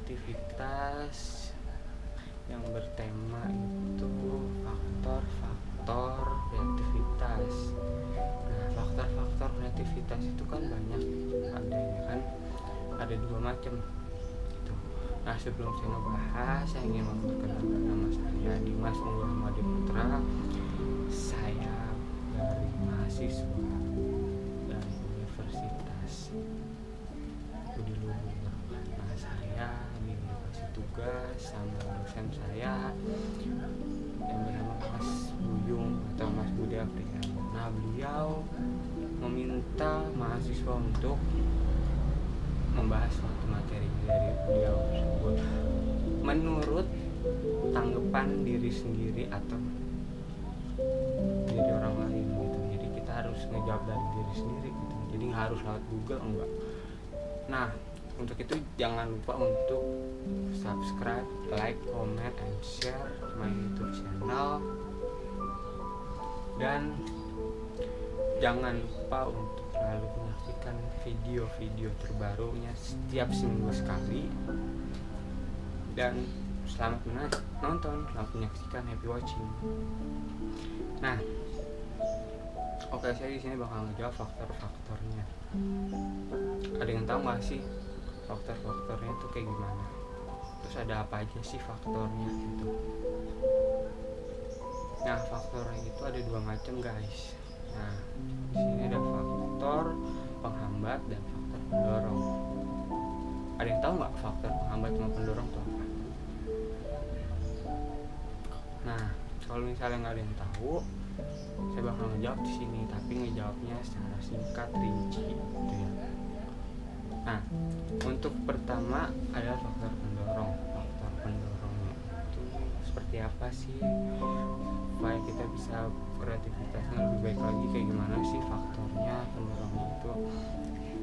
kreativitas yang bertema itu faktor-faktor kreativitas. Nah, faktor-faktor kreativitas itu kan banyak, ada ya kan, ada 2 macam gitu. Nah, sebelum saya ngebahas, saya ingin memperkenalkan nama saya Dimas Muhammad Putra. Saya dari mahasiswa dari Universitas Budi Luhur. Nah, saya dikasih tugas sama dosen saya yang bernama Mas Buyung atau Mas Budi Afrian. Nah, beliau meminta mahasiswa untuk membahas suatu materi dari beliau tersebut menurut tanggapan diri sendiri atau diri orang lain gitu. Jadi kita harus ngejawab dari diri sendiri gitu. Jadi nggak harus lewat Google, enggak. Nah, untuk itu jangan lupa untuk subscribe, like, comment, and share my YouTube channel. Dan jangan lupa untuk selalu menyaksikan video-video terbarunya setiap seminggu sekali. Dan selamat menonton, selamat menyaksikan, happy watching. Nah, oke, saya di sini bakal ngejawab faktor-faktornya. Ada yang tahu nggak sih faktor-faktornya itu kayak gimana? Terus ada apa aja sih faktornya itu? Nah, faktornya itu ada 2 macam, guys. Nah, di sini ada faktor penghambat dan faktor pendorong. Ada yang tahu nggak faktor penghambat sama pendorong itu apa? Nah, kalau misalnya nggak ada yang tahu, saya bakal ngejawab di sini, tapi ngejawabnya secara singkat, rinci, gitu ya. Nah, untuk pertama adalah faktor pendorong. Faktor pendorongnya itu seperti apa sih? Supaya kita bisa kreativitasnya lebih baik lagi, kayak gimana sih faktornya pendorongnya itu?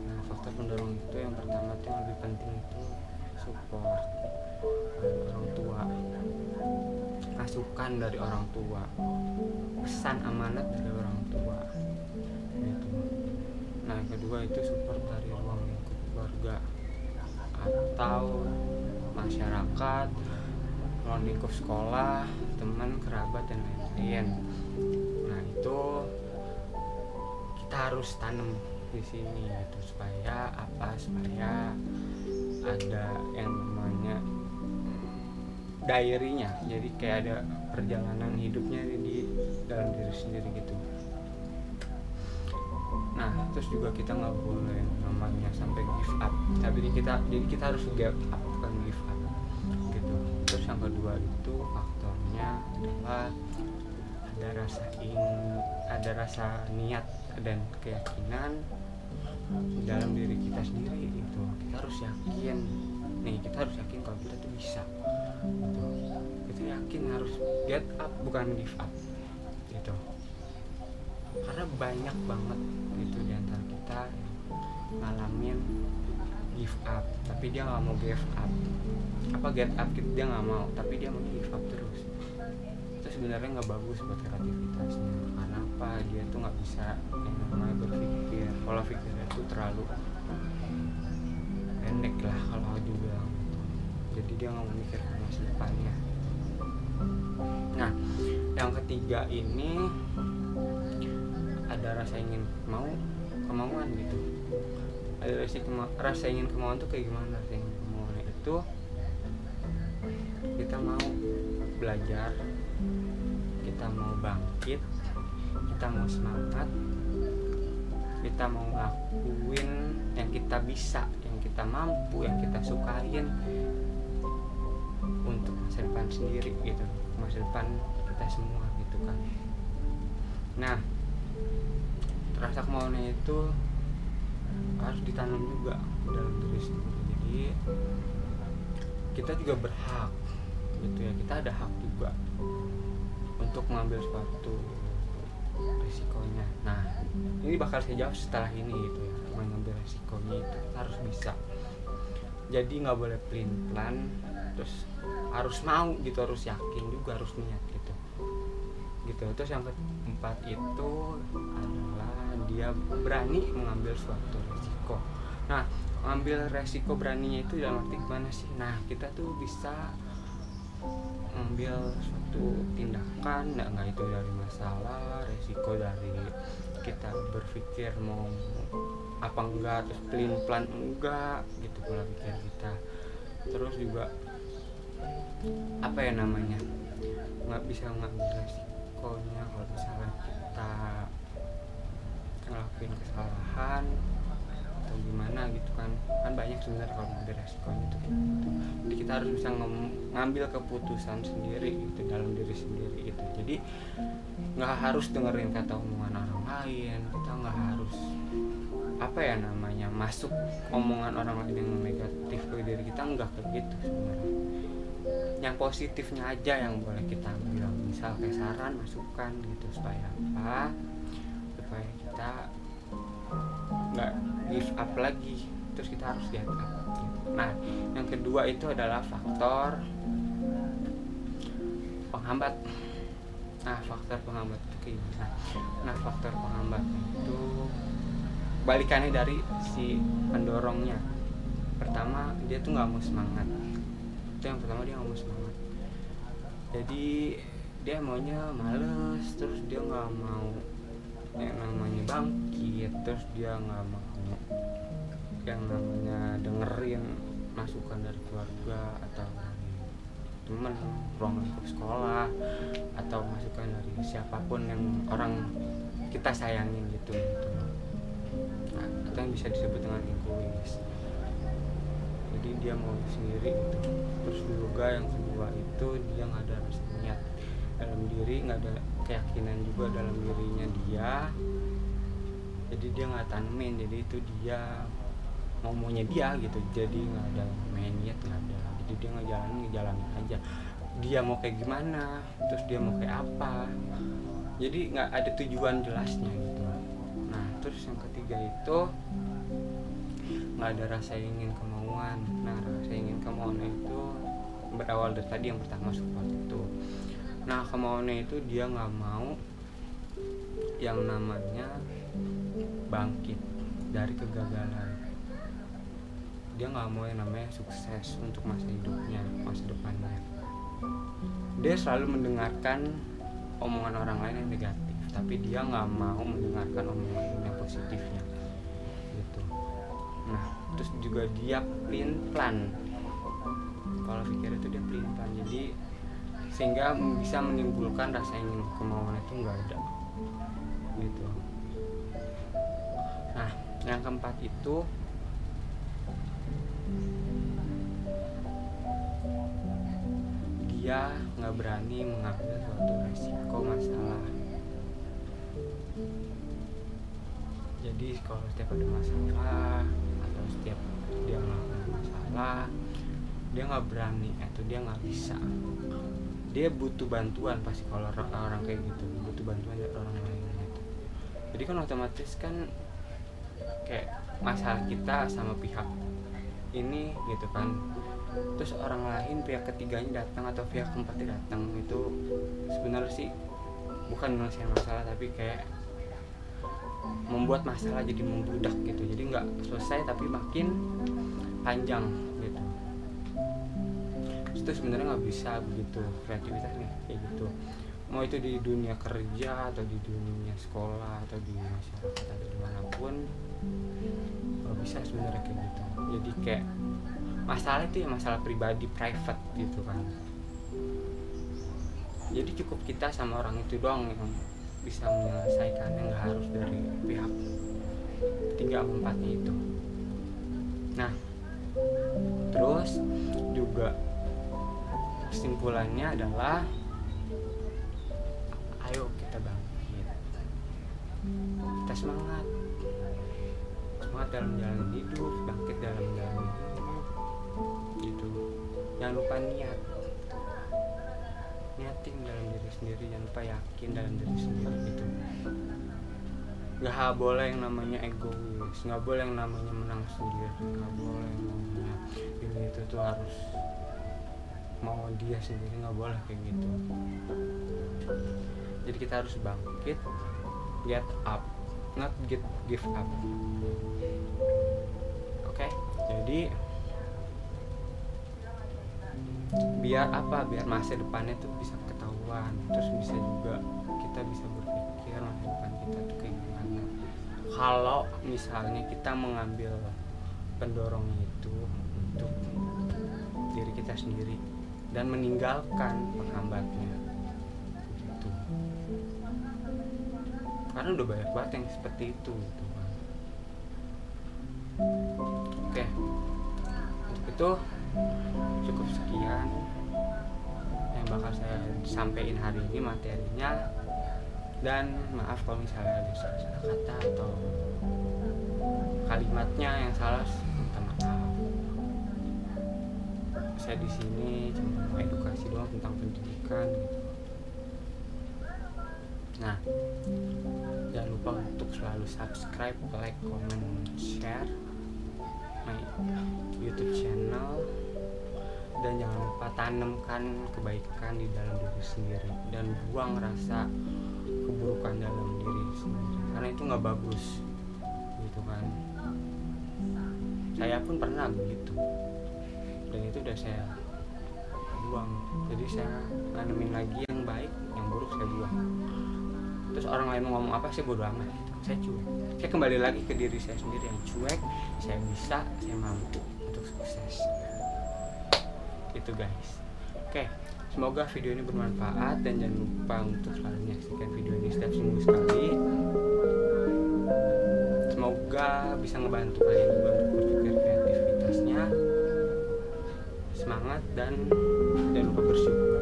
Nah, faktor pendorong itu yang pertama tuh yang lebih penting itu support dari orang tua, masukan dari orang tua, pesan amanat dari orang tua gitu. Nah, yang kedua itu support dari ruang lingkup keluarga atau masyarakat, ruang lingkup sekolah, teman, kerabat, dan lain-lain. Nah, itu kita harus tanam di sini gitu, supaya apa? Supaya ada yang namanya diary-nya. Jadi kayak ada perjalanan hidupnya di dalam diri sendiri gitu. Nah, terus juga kita nggak boleh namanya sampai give up. Jadi kita harus give up, bukan give up gitu. Terus yang kedua itu faktornya adalah ada rasa niat dan keyakinan dalam diri kita sendiri gitu. Kita harus yakin kalau kita tuh bisa gitu. Kita yakin, harus get up bukan give up gitu. Karena banyak banget gitu di antara kita yang ngalamin give up tapi dia nggak mau give up. Get up gitu, dia nggak mau tapi dia mau give up terus. Itu sebenarnya nggak bagus buat kreativitasnya. Karena apa? Dia tuh nggak bisa yang namanya berpikir. Kalau pikirnya tuh terlalu pendek lah kalau dibilang. Jadi dia nggak memikirkan masa depannya. Nah, yang ketiga ini ada rasa ingin kemauan gitu. Ada rasa ingin kemauan tuh kayak gimana? Rasa ingin kemauan itu kita mau belajar, kita mau bangkit, kita mau semangat, kita mau ngelakuin yang kita bisa, yang kita mampu, yang kita sukain untuk masa depan sendiri gitu, masa depan kita semua gitu kan. Nah, rasa kemauannya itu harus ditanam juga dalam diri sendiri. Jadi kita juga berhak gitu ya, kita ada hak juga untuk mengambil suatu risikonya. Nah, ini bakal saya jawab setelah ini gitu ya. Mengambil risikonya itu kita harus bisa. Jadi nggak boleh pelin-pelan, terus harus mau gitu, harus yakin juga, harus niat gitu. Terus yang keempat itu adalah dia berani mengambil suatu risiko. Nah, ngambil resiko beraninya itu dalam arti gimana sih? Nah, kita tuh bisa ngambil suatu tindakan, nggak itu dari masalah, resiko dari kita berpikir mau apa enggak, terus pelin pelan enggak gitu pola pikir kita. Terus juga apa ya namanya, nggak bisa ngambil resikonya kalau misalnya kita ngelakuin kesalahan atau gimana gitu kan banyak sebenarnya kalau ngambil resikonya tuh gitu. Jadi kita harus bisa ngambil keputusan sendiri gitu dalam diri sendiri gitu. Jadi nggak harus dengerin kata omongan orang lain, kita nggak harus apa ya namanya masuk omongan orang lain yang negatif ke diri kita, nggak kayak gitu sebenarnya. Yang positifnya aja yang boleh kita ambil, misal kayak saran, masukan gitu, supaya apa, supaya kita nggak give up lagi, terus kita harus get up gitu. Nah, yang kedua itu adalah faktor penghambat. Nah, faktor penghambat itu kayak gimana? Nah, faktor penghambat itu balikannya dari si pendorongnya. Pertama, dia tuh nggak mau semangat. Itu yang pertama, dia nggak mau semangat. Jadi dia maunya males, terus dia nggak mau yang namanya bangkit, terus dia nggak mau yang namanya dengerin masukan dari keluarga atau dari teman, ruangan sekolah, atau masukan dari siapapun yang orang kita sayangin gitu. Nah, atau yang bisa disebut dengan egois. Jadi dia mau sendiri gitu. Terus juga yang kedua itu dia nggak ada rasa niat dalam diri, nggak ada keyakinan juga dalam dirinya dia. Jadi dia nggak tanemin, jadi itu dia maunya dia gitu. Jadi nggak ada main niat, nggak ada. Jadi dia ngejalanin aja. Dia mau kayak gimana, terus dia mau kayak apa. Jadi nggak ada tujuan jelasnya gitu. Nah, terus yang ketiga itu nggak ada rasa ingin kemauan. Nah, rasa ingin kemauan itu berawal dari tadi yang pertama, support itu. Nah, kemauannya itu dia nggak mau yang namanya bangkit dari kegagalan. Dia nggak mau yang namanya sukses untuk masa hidupnya, masa depannya. Dia selalu mendengarkan omongan orang lain yang negatif, tapi dia nggak mau mendengarkan omongan yang positifnya gitu. Nah, terus juga dia pelin plan. Kalau pikir itu dia pelin plan, jadi sehingga bisa menimbulkan rasa ingin kemauan itu nggak ada gitu. Nah, yang keempat itu dia nggak berani mengambil suatu resiko masalah. Jadi kalau setiap ada masalah atau setiap dia melakukan masalah, dia nggak berani atau dia nggak bisa. Dia butuh bantuan pasti kalau orang kayak gitu, butuh bantuan dari orang lain gitu. Jadi kan otomatis kan kayak masalah kita sama pihak ini gitu kan, terus orang lain, pihak ketiganya datang atau pihak keempatnya datang, itu sebenarnya sih bukan menyelesaikan masalah, tapi kayak membuat masalah jadi membludak gitu. Jadi nggak selesai tapi makin panjang gitu. Itu sebenarnya nggak bisa begitu kreativitasnya kayak gitu. Mau itu di dunia kerja atau di dunia sekolah atau di masyarakat atau dimanapun, nggak bisa sebenarnya kayak gitu. Jadi kayak masalah itu ya masalah pribadi, private gitu kan. Jadi cukup kita sama orang itu doang yang bisa menyelesaikannya, nggak harus dari pihak 3-4 itu. Nah, terus juga kesimpulannya adalah ayo kita bangkit, kita semangat dalam jalan hidup, bangkit dalam jalan hidup gitu. Jangan lupa niatin dalam diri sendiri, jangan lupa yakin dalam diri sendiri gitu. Gak boleh yang namanya egois, gak boleh yang namanya menang sendiri, gak boleh yang namanya ini itu tuh harus mau dia sendiri, gak boleh kayak gitu. Jadi kita harus bangkit, get up, not give up. Oke? Jadi biar masa depannya tuh bisa ketahuan, terus bisa juga kita bisa berpikir masa depan kita tuh kayak gimana kalau misalnya kita mengambil pendorongnya itu untuk diri kita sendiri dan meninggalkan penghambatnya gitu. Karena udah banyak banget yang seperti itu gitu kan. Oke, untuk itu cukup sekian yang bakal saya sampaikan hari ini materinya, dan maaf kalau misalnya ada salah kata atau kalimatnya yang salah, minta maaf. Saya di sini cuma mau edukasi doang tentang pendidikan gitu. Nah, jangan lupa untuk selalu subscribe, like, comment, share my YouTube channel, dan jangan lupa tanamkan kebaikan di dalam diri sendiri dan buang rasa keburukan dalam diri sendiri, karena itu nggak bagus gitu kan. Saya pun pernah begitu dan itu udah saya buang. Jadi saya nanemin lagi yang baik, yang buruk saya buang. Terus orang lain mau ngomong apa sih bodo amat gitu. Saya cuek. Saya kembali lagi ke diri saya sendiri yang cuek. Saya bisa, saya mampu untuk sukses. Itu guys. Oke, semoga video ini bermanfaat dan jangan lupa untuk selalu menyaksikan video ini setiap seminggu sekali. Semoga bisa ngebantu kalian juga untuk berpikir kreativitasnya. Semangat dan jangan lupa bersyukur.